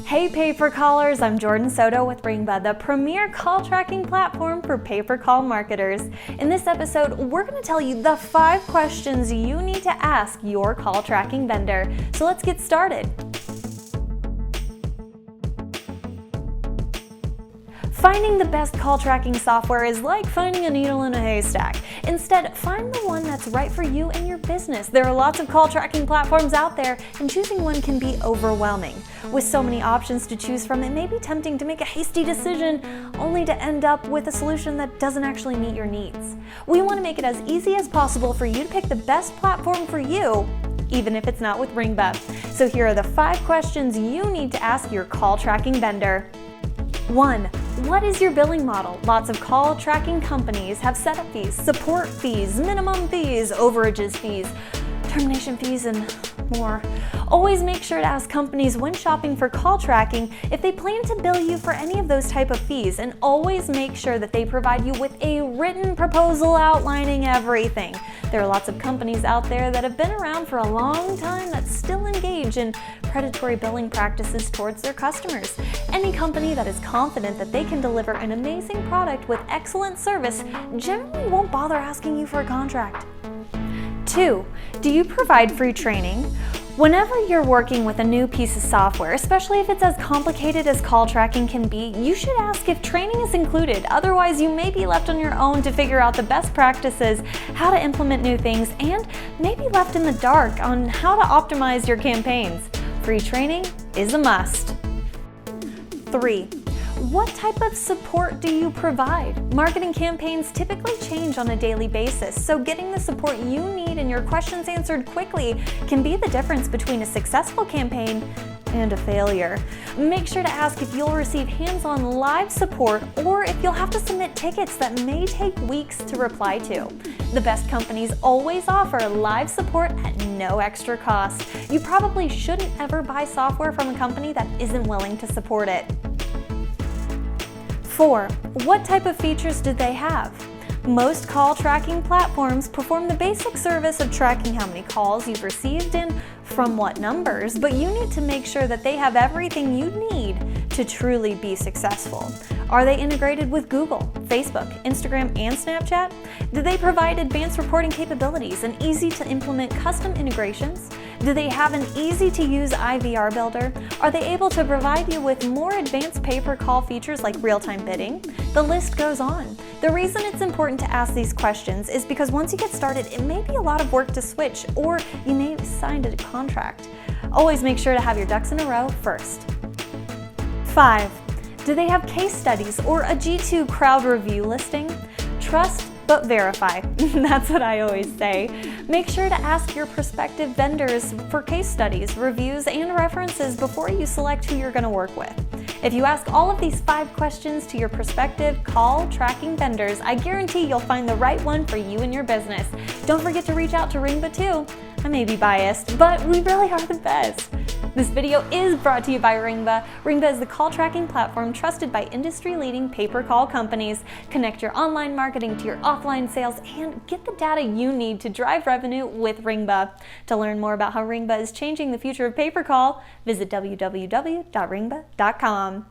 Hey paper callers, I'm Jordan Soto with Ringba, the premier call tracking platform for paper call marketers. In this episode, we're going to tell you the 5 questions you need to ask your call tracking vendor. So let's get started. Finding the best call tracking software is like finding a needle in a haystack. Instead, find the one that's right for you and your business. There are lots of call tracking platforms out there, and choosing one can be overwhelming. With so many options to choose from, it may be tempting to make a hasty decision only to end up with a solution that doesn't actually meet your needs. We want to make it as easy as possible for you to pick the best platform for you, even if it's not with Ringba. So here are the 5 questions you need to ask your call tracking vendor. 1. What is your billing model? Lots of call tracking companies have setup fees, support fees, minimum fees, overages fees, termination fees, and more. Always make sure to ask companies when shopping for call tracking if they plan to bill you for any of those type of fees, and always make sure that they provide you with a written proposal outlining everything. There are lots of companies out there that have been around for a long time that still engage in predatory billing practices towards their customers. Any company that is confident that they can deliver an amazing product with excellent service generally won't bother asking you for a contract. 2. Do you provide free training? Whenever you're working with a new piece of software, especially if it's as complicated as call tracking can be, you should ask if training is included. Otherwise, you may be left on your own to figure out the best practices, how to implement new things, and maybe left in the dark on how to optimize your campaigns. Free training is a must. 3. What type of support do you provide? Marketing campaigns typically change on a daily basis, so getting the support you need and your questions answered quickly can be the difference between a successful campaign and a failure. Make sure to ask if you'll receive hands-on live support or if you'll have to submit tickets that may take weeks to reply to. The best companies always offer live support at no extra cost. You probably shouldn't ever buy software from a company that isn't willing to support it. 4. What type of features do they have? Most call tracking platforms perform the basic service of tracking how many calls you've received and from what numbers, but you need to make sure that they have everything you need to truly be successful. Are they integrated with Google, Facebook, Instagram, and Snapchat? Do they provide advanced reporting capabilities and easy to implement custom integrations? Do they have an easy-to-use IVR builder? Are they able to provide you with more advanced pay-per-call features like real-time bidding? The list goes on. The reason it's important to ask these questions is because once you get started, it may be a lot of work to switch, or you may have signed a contract. Always make sure to have your ducks in a row first. 5. Do they have case studies or a G2 crowd review listing? Trust but verify. That's what I always say. Make sure to ask your prospective vendors for case studies, reviews, and references before you select who you're going to work with. If you ask all of these 5 questions to your prospective call tracking vendors, I guarantee you'll find the right one for you and your business. Don't forget to reach out to Ringba too. I may be biased, but we really are the best. This video is brought to you by Ringba. Ringba is the call tracking platform trusted by industry-leading pay-per-call companies. Connect your online marketing to your offline sales and get the data you need to drive revenue with Ringba. To learn more about how Ringba is changing the future of pay-per-call, visit www.ringba.com.